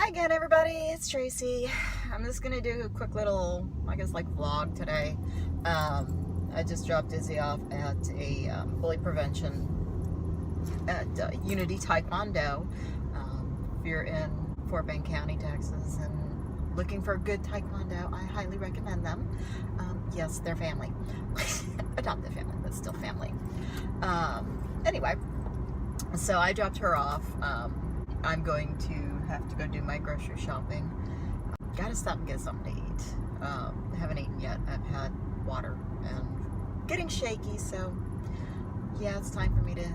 Hi again, everybody. It's Tracy. I'm just gonna do a quick little, I guess, like vlog today. I just dropped Izzy off at a bully prevention at Unity Taekwondo. If you're in Fort Bend County, Texas, and looking for a good Taekwondo, I highly recommend them. Yes, they're family, adopted family, but still family. Anyway, so I dropped her off. I'm going to have to go do my grocery shopping. Gotta stop and get something to eat. I haven't eaten yet. I've had water and getting shaky, so yeah, it's time for me to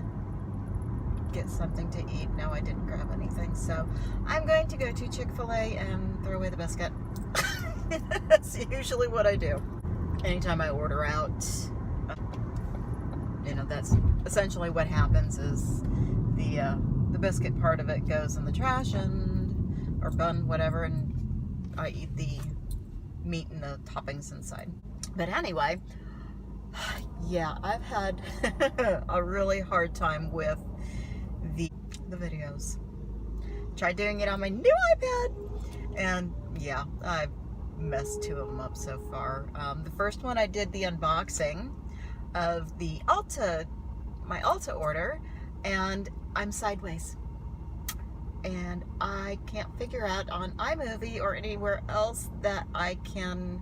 get something to eat. No, I didn't grab anything, so I'm going to go to Chick-fil-A and throw away the biscuit. That's usually what I do. Anytime I order out, you know, that's essentially what happens is the biscuit part of it goes in the trash or bun, whatever, and I eat the meat and the toppings inside. But anyway, yeah, I've had a really hard time with the videos. Tried doing it on my new iPad, and yeah, I've messed two of them up so far. The first one I did the unboxing of the my Ulta order, and I'm sideways. And I can't figure out on iMovie or anywhere else that I can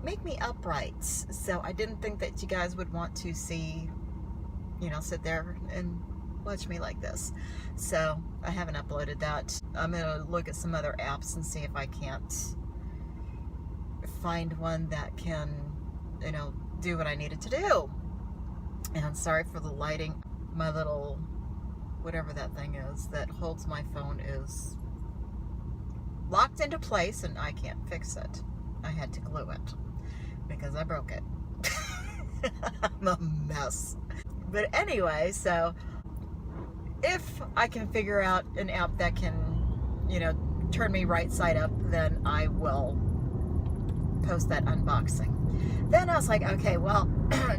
make me upright. So I didn't think that you guys would want to see, you know, sit there and watch me like this. So I haven't uploaded that. I'm gonna look at some other apps and see if I can't find one that can, you know, do what I needed to do. And sorry for the lighting. My little, whatever that thing is that holds my phone is locked into place and I can't fix it. I had to glue it because I broke it. I'm a mess. But anyway, so if I can figure out an app that can, you know, turn me right side up, then I will post that unboxing. Then I was like, okay, well,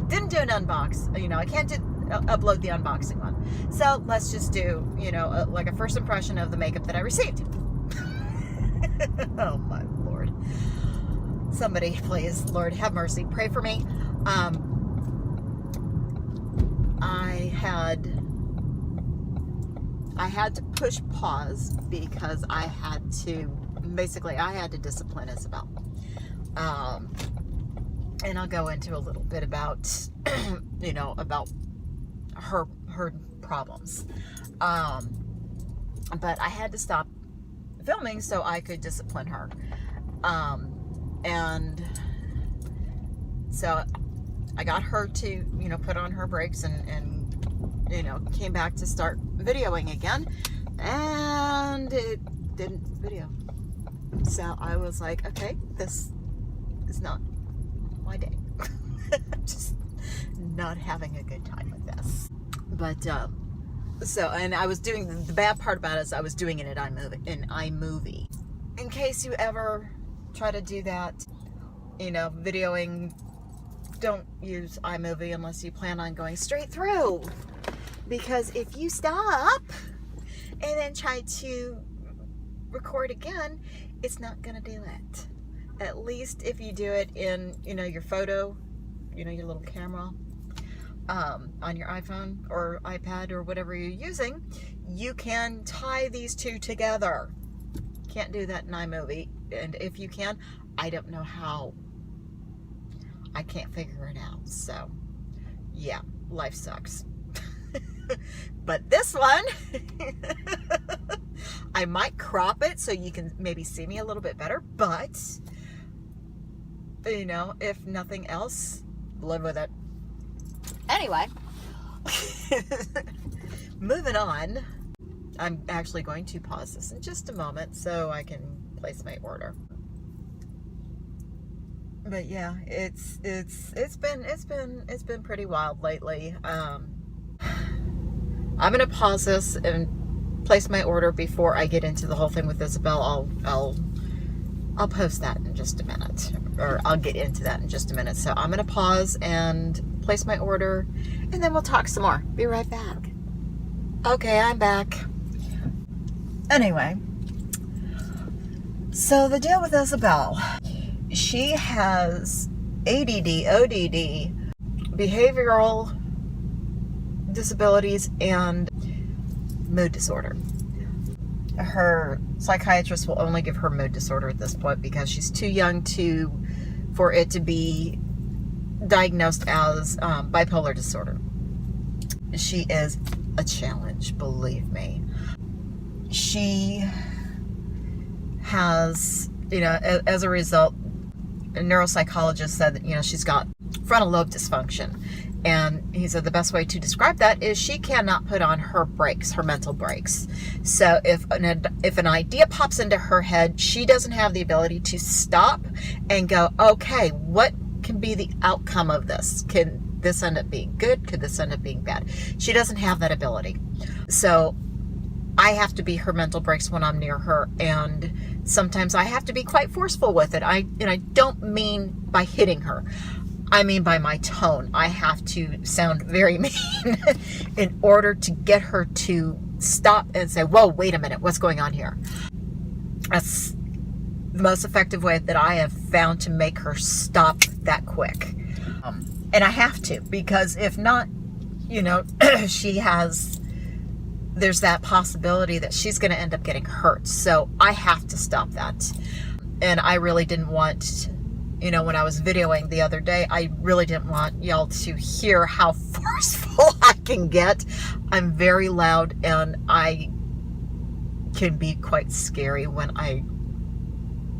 didn't do an unbox, you know, I can't upload the unboxing one. So let's just do, you know, like a first impression of the makeup that I received. Oh my Lord. Somebody, please, Lord, have mercy. Pray for me. I had to push pause because I had to discipline Isabel. And I'll go into a little bit about, you know, about her problems. But I had to stop filming so I could discipline her. And so I got her to, you know, put on her brakes and you know, came back to start videoing again, and it didn't video. So I was like, okay, this is not my day. Just not having a good time with this. But so, and I was doing, the bad part about it is I was doing it in iMovie. In case you ever try to do that, you know, videoing, don't use iMovie unless you plan on going straight through. Because if you stop and then try to record again, it's not gonna do it. At least if you do it in, you know, your photo, you know, your little camera, on your iPhone or iPad or whatever you're using, you can tie these two together. Can't do that in iMovie. And if you can, I don't know how. I can't figure it out. So yeah, life sucks. But this one, I might crop it so you can maybe see me a little bit better, but you know, if nothing else, live with it. Anyway, moving on. I'm actually going to pause this in just a moment so I can place my order. But yeah, it's been pretty wild lately. I'm gonna pause this and place my order before I get into the whole thing with Isabel. I'll post that in just a minute, or I'll get into that in just a minute. So I'm gonna pause and place my order, and then we'll talk some more. Be right back. Okay, I'm back. Anyway, So the deal with Isabel, she has ADD, ODD, behavioral disabilities, and mood disorder. Her psychiatrist will only give her mood disorder at this point because she's too young for it to be diagnosed as bipolar disorder. She is a challenge, believe me. She has, as a result, a neuropsychologist said that, she's got frontal lobe dysfunction. And he said the best way to describe that is she cannot put on her brakes, her mental brakes. So if an idea pops into her head, she doesn't have the ability to stop and go, okay, what can be the outcome of this? Can this end up being good? Could this end up being bad? She doesn't have that ability. So I have to be her mental brakes when I'm near her, and sometimes I have to be quite forceful with it. I don't mean by hitting her. I mean by my tone. I have to sound very mean in order to get her to stop and say, whoa, wait a minute, what's going on here? That's the most effective way that I have found to make her stop that quick. And I have to, because if not, there's that possibility that she's going to end up getting hurt. So I have to stop that. And I really didn't want, when I was videoing the other day, I really didn't want y'all to hear how forceful I can get. I'm very loud, and I can be quite scary when I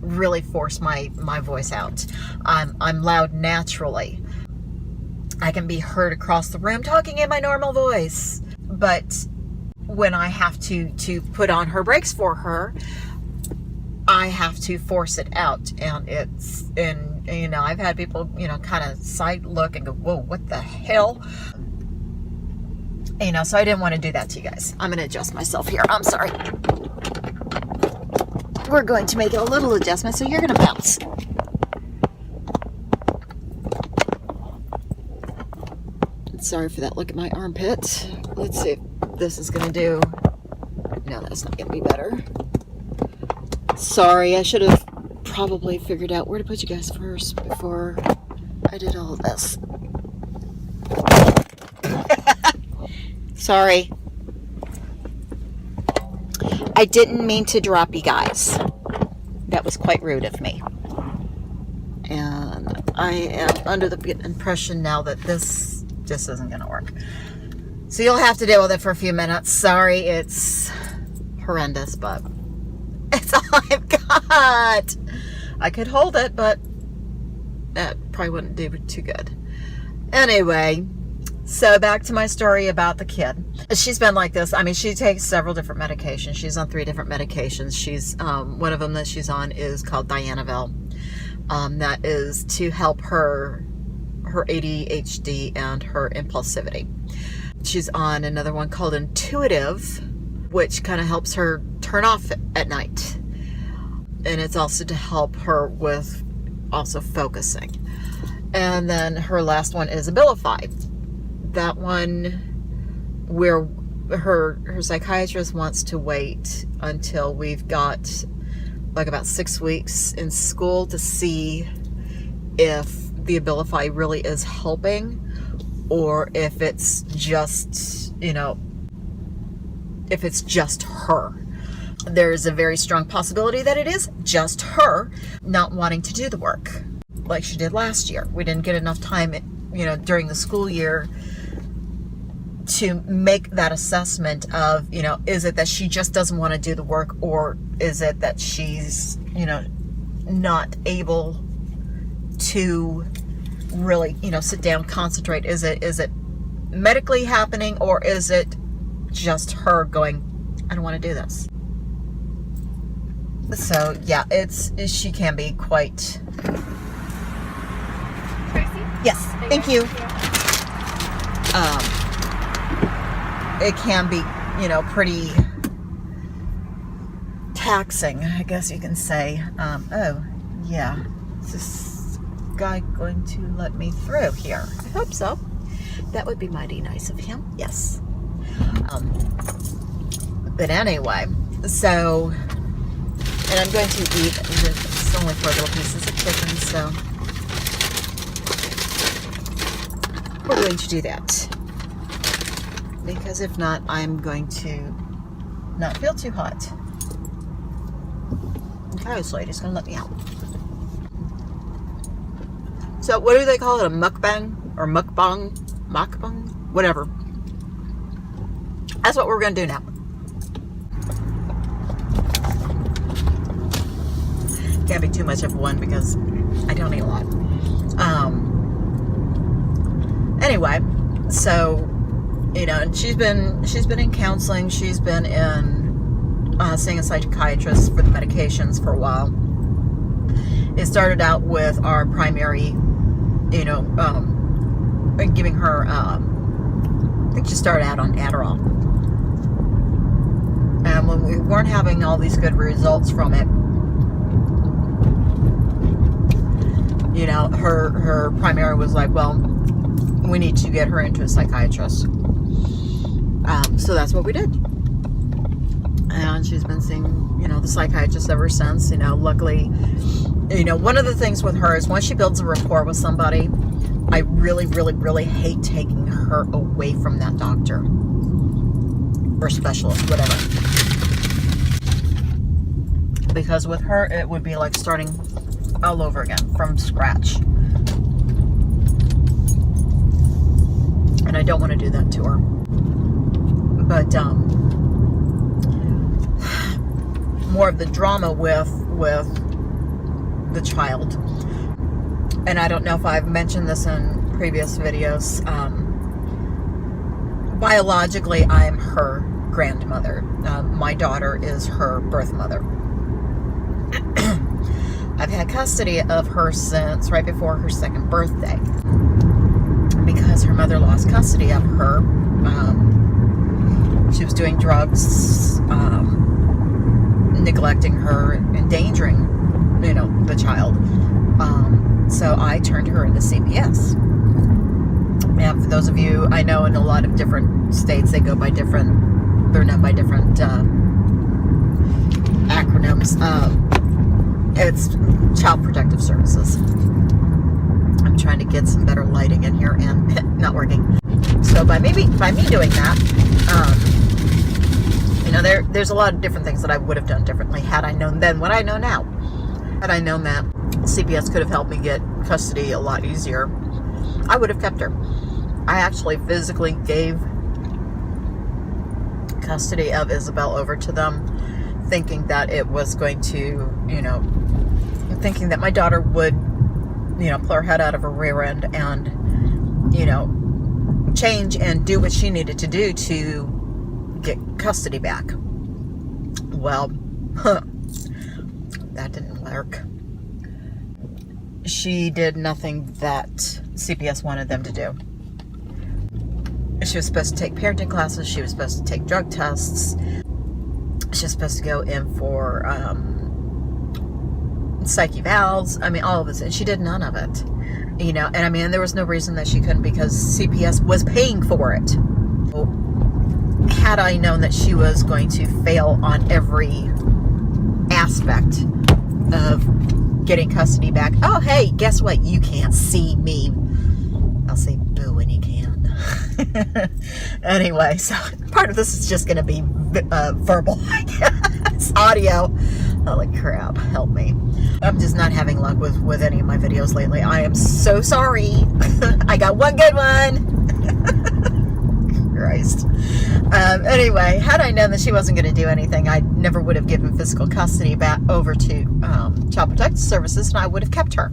really force my voice out. I'm loud naturally. I can be heard across the room talking in my normal voice. But when I have to put on her brakes for her, I have to force it out. And I've had people, kind of side look and go, whoa, what the hell? So I didn't want to do that to you guys. I'm going to adjust myself here. I'm sorry. We're going to make a little adjustment, so you're going to bounce. Sorry for that look at my armpit. Let's see if this is going to do. No, that's not going to be better. Sorry, I should have probably figured out where to put you guys first before I did all of this. Sorry. I didn't mean to drop you guys. That was quite rude of me. And I am under the impression now that this just isn't going to work. So you'll have to deal with it for a few minutes. Sorry, it's horrendous, but it's all I've got. I could hold it, but that probably wouldn't do too good. Anyway, so back to my story about the kid. She's been like this. I mean, she takes several different medications. She's on 3 different medications. She's one of them that she's on is called Dianavil. That is to help her ADHD and her impulsivity. She's on another one called Intuitive, which kind of helps her turn off at night. And it's also to help her with also focusing. And then her last one is Abilify. That one where her psychiatrist wants to wait until we've got like about 6 weeks in school to see if the Abilify really is helping, or if it's just, if it's just her. There's a very strong possibility that it is just her not wanting to do the work like she did last year. We didn't get enough time, during the school year to make that assessment of, is it that she just doesn't want to do the work, or is it that she's, not able to really, sit down, concentrate. Is it medically happening, or is it just her going, I don't want to do this? So yeah, she can be quite. Tracy? Yes, thank you. It can be, pretty taxing, I guess you can say. Oh yeah, is this guy going to let me through here? I hope so. That would be mighty nice of him. Yes. But anyway, so And I'm going to eat, it's only 4 little pieces of chicken, so we're going to do that. Because if not, I'm going to not feel too hot. Okay, so lady's gonna let me out. So what do they call it? A mukbang? Or mukbang? Mukbang? Whatever. That's what we're gonna do now. Can't be too much of one because I don't eat a lot. Anyway, so you know, and she's been in counseling. She's been in seeing a psychiatrist for the medications for a while. It started out with our primary, you know, giving her. I think she started out on Adderall, and when we weren't having all these good results from it, you know, her primary was like, well, we need to get her into a psychiatrist. So that's what we did. And she's been seeing, you know, the psychiatrist ever since. You know, luckily, you know, one of the things with her is once she builds a rapport with somebody, I really, really, really hate taking her away from that doctor or specialist, whatever. Because with her, it would be like starting all over again from scratch. And I don't want to do that to her. But more of the drama with the child. And I don't know if I've mentioned this in previous videos. Biologically, I am her grandmother. My daughter is her birth mother. I've had custody of her since right before her 2nd birthday. Because her mother lost custody of her. She was doing drugs, neglecting her, endangering, you know, the child. So I turned her into CPS. And for those of you, I know in a lot of different states they go by different, they're known by different acronyms. It's Child Protective Services. I'm trying to get some better lighting in here and not working. So by me doing that, you know, there's a lot of different things that I would have done differently had I known then what I know now. Had I known that CPS could have helped me get custody a lot easier, I would have kept her. I actually physically gave custody of Isabel over to them, thinking that it was going to, you know, thinking that my daughter would, you know, pull her head out of her rear end and, you know, change and do what she needed to do to get custody back. Well, that didn't work. She did nothing that CPS wanted them to do. She was supposed to take parenting classes. She was supposed to take drug tests. She was supposed to go in for psych evals. I mean, all of this. And she did none of it. You know, and I mean, there was no reason that she couldn't because CPS was paying for it. Had I known that she was going to fail on every aspect of getting custody back, oh, hey, guess what? You can't see me. I'll say boo when you can. Anyway, so part of this is just going to be verbal, I guess. Audio. Holy crap, help me. I'm just not having luck with any of my videos lately. I am so sorry. I got one good one. Christ. Anyway, had I known that she wasn't going to do anything, I never would have given physical custody back over to Child Protective Services, and I would have kept her.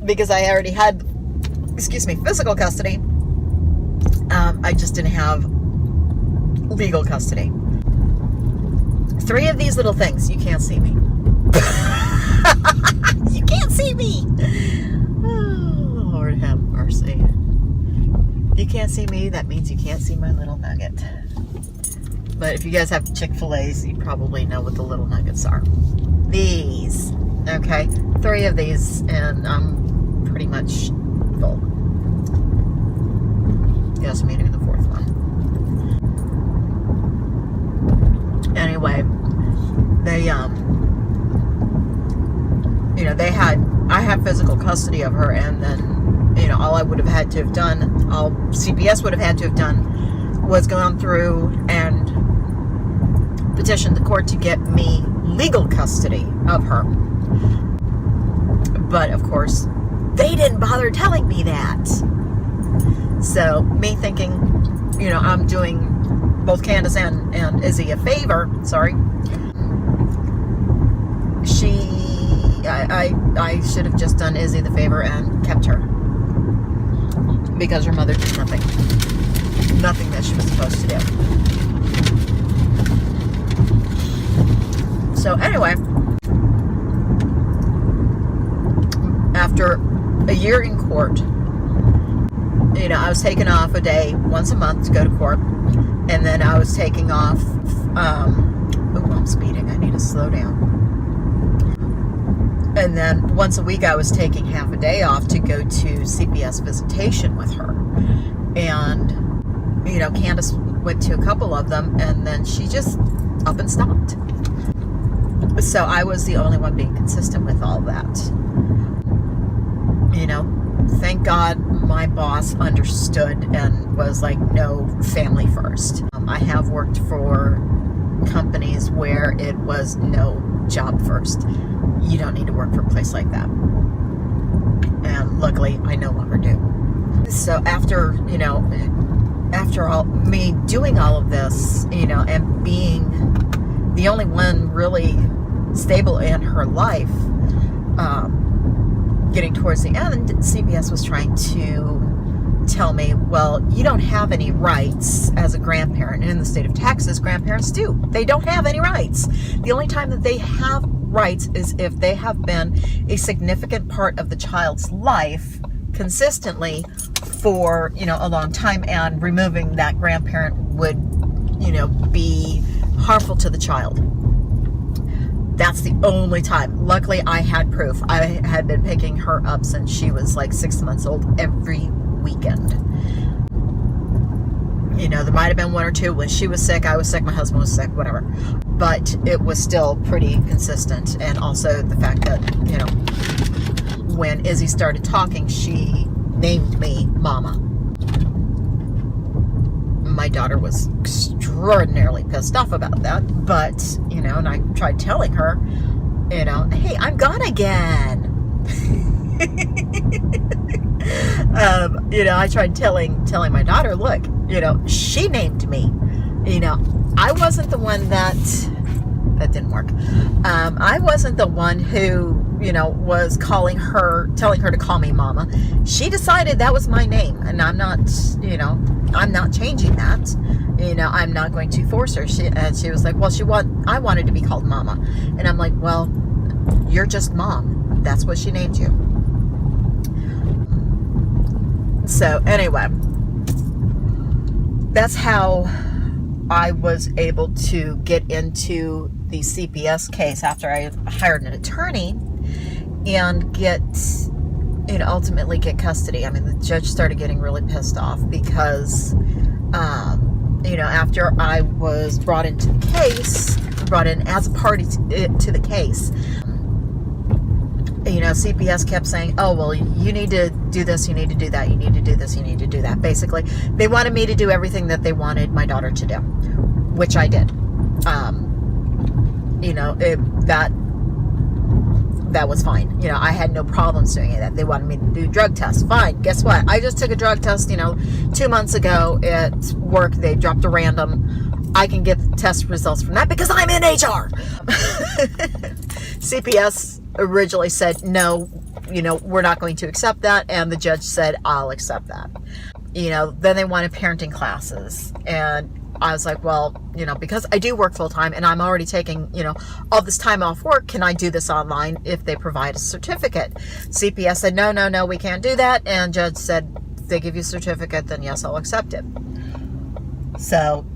Because I already had, physical custody. I just didn't have legal custody. 3 of these little things. You can't see me. You can't see me. Oh, Lord have mercy. If you can't see me, that means you can't see my little nugget. But if you guys have Chick-fil-A's, you probably know what the little nuggets are. These. Okay. 3 of these, and I'm pretty much full. Yes, I'm eating the 4th one. Anyway, they, I have physical custody of her, and then, all I would have had to have done, all CPS would have had to have done, was gone through and petitioned the court to get me legal custody of her. But, of course, they didn't bother telling me that. So, me thinking, I'm doing both Candace and Izzy a favor, I should have just done Izzy the favor and kept her. Because her mother did nothing that she was supposed to do. So anyway, after a year in court, I was taking off a day once a month to go to court, and then I was taking off, I'm speeding, I need to slow down. And then once a week I was taking half a day off to go to CPS visitation with her. And, Candace went to a couple of them, and then she just up and stopped. So I was the only one being consistent with all that. Thank God my boss understood and was like, no, family first. I have worked for companies where it was no, job first. You don't need to work for a place like that. And luckily, I no longer do. So after me doing all of this, and being the only one really stable in her life, getting towards the end, CPS was trying to tell me, well, you don't have any rights as a grandparent. And in the state of Texas, grandparents do. They don't have any rights. The only time that they have rights is if they have been a significant part of the child's life consistently for, a long time, and removing that grandparent would, be harmful to the child. That's the only time. Luckily, I had proof. I had been picking her up since she was like 6 months old every weekend. There might have been one or two when she was sick, I was sick, my husband was sick, whatever. But it was still pretty consistent. And also the fact that, when Izzy started talking, she named me Mama. My daughter was extraordinarily pissed off about that. But, and I tried telling her, hey, I'm gone again. I tried telling my daughter, look, she named me. I wasn't the one that didn't work. I wasn't the one who, was telling her to call me Mama. She decided that was my name, and I'm not changing that. I'm not going to force her. She was like, well, I wanted to be called Mama. And I'm like, well, you're just Mom. That's what she named you. So anyway, that's how I was able to get into the CPS case after I hired an attorney and ultimately get custody. I mean, the judge started getting really pissed off because, after I was brought in as a party to the case, CPS kept saying, oh, well, you need to do this, you need to do that, you need to do this, you need to do that. Basically, they wanted me to do everything that they wanted my daughter to do, which I did. That was fine. I had no problems doing it. They wanted me to do drug tests. Fine. Guess what? I just took a drug test, 2 months ago at work. They dropped a random. I can get the test results from that because I'm in HR. CPS originally said, no, we're not going to accept that. And the judge said, I'll accept that. Then they wanted parenting classes. And I was like, well, because I do work full time and I'm already taking, all this time off work, can I do this online if they provide a certificate? CPS said, no, we can't do that. And judge said, if they give you a certificate, then yes, I'll accept it. So,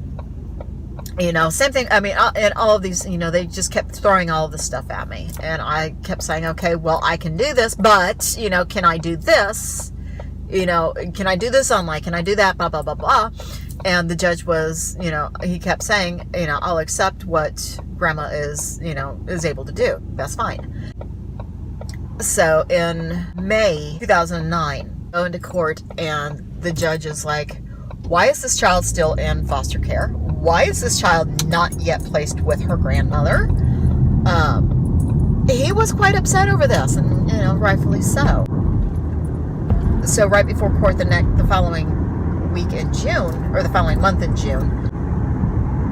same thing. I mean, and all of these, they just kept throwing all of this stuff at me. And I kept saying, okay, well, I can do this, but, can I do this? Can I do this online? Can I do that? Blah, blah, blah, blah. And the judge was, he kept saying, I'll accept what grandma is able to do. That's fine. So in May 2009, I go into court and the judge is like, why is this child still in foster care? Why is this child not yet placed with her grandmother? He was quite upset over this, and rightfully so. So right before court the following week in June, or the following month in June,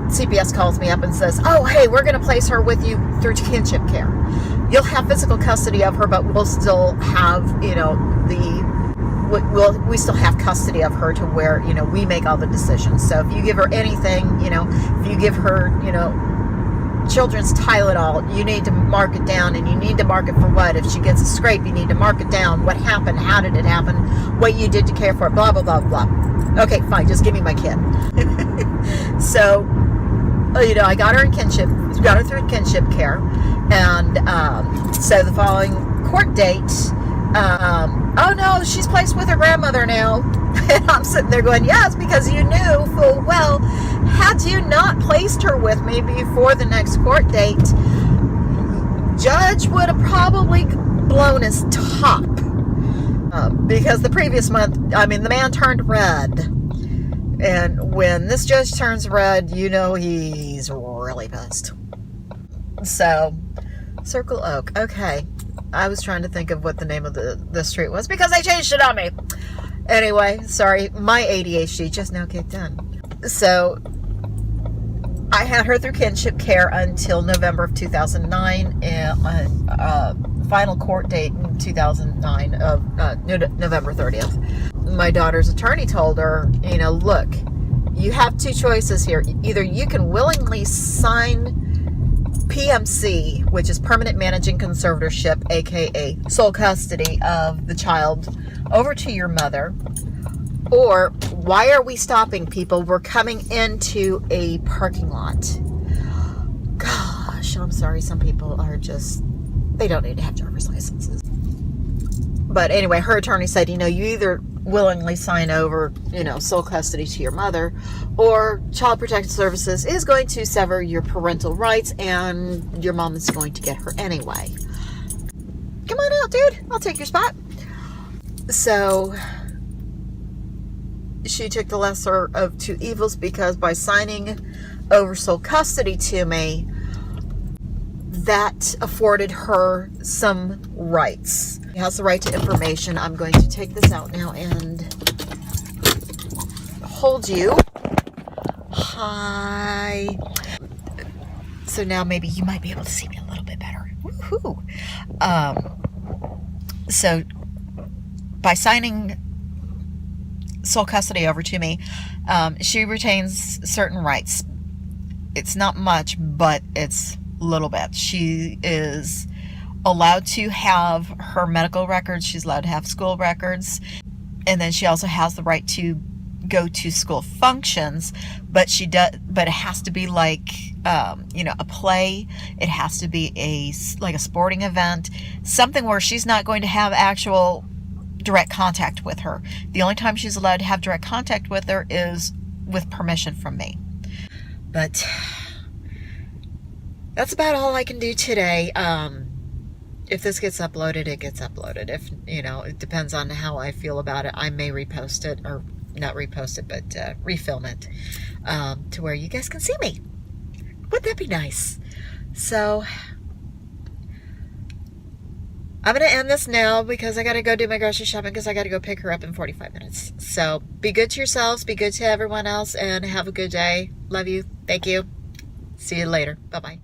CPS calls me up and says, oh, hey, we're going to place her with you through kinship care. You'll have physical custody of her, but we'll still have, we still have custody of her to where, we make all the decisions. So if you give her anything, if you give her, children's Tylenol, you need to mark it down, and you need to mark it for what? If she gets a scrape, you need to mark it down. What happened? How did it happen? What you did to care for it? Blah, blah, blah, blah. Okay, fine. Just give me my kid. So, I got her through kinship care. And so the following court date, oh no, she's placed with her grandmother now. And I'm sitting there going, yes, because you knew full well, had you not placed her with me before the next court date, judge would have probably blown his top. Because the previous month, the man turned red. And when this judge turns red, he's really pissed. So, Circle Oak. Okay. I was trying to think of what the name of the street was because they changed it on me. Anyway, sorry, my ADHD just now kicked in. So, I had her through kinship care until November of 2009, and final court date in 2009 of November 30th. My daughter's attorney told her, look, you have two choices here. Either you can willingly sign PMC, which is permanent managing conservatorship, aka sole custody of the child, over to your mother, or why are we stopping people? We're coming into a parking lot. Gosh, I'm sorry, some people are just, they don't need to have driver's licenses. But anyway, her attorney said, you either willingly sign over, sole custody to your mother, or Child Protective Services is going to sever your parental rights, and your mom is going to get her anyway. Come on out, dude. I'll take your spot. So, she took the lesser of two evils, because by signing over sole custody to me, that afforded her some rights. She has the right to information. I'm going to take this out now and hold you. Hi. So now maybe you might be able to see me a little bit better. Woohoo. So by signing sole custody over to me, she retains certain rights. It's not much, but it's a little bit. She is allowed to have her medical records. She's allowed to have school records. And then she also has the right to go to school functions, but it has to be like, a play. It has to be a sporting event, something where she's not going to have actual direct contact with her. The only time she's allowed to have direct contact with her is with permission from me. But that's about all I can do today. If this gets uploaded, it gets uploaded. If, it depends on how I feel about it. I may repost it, or not repost it, but refilm it to where you guys can see me. Wouldn't that be nice? So, I'm going to end this now because I got to go do my grocery shopping, because I got to go pick her up in 45 minutes. So, be good to yourselves, be good to everyone else, and have a good day. Love you. Thank you. See you later. Bye-bye.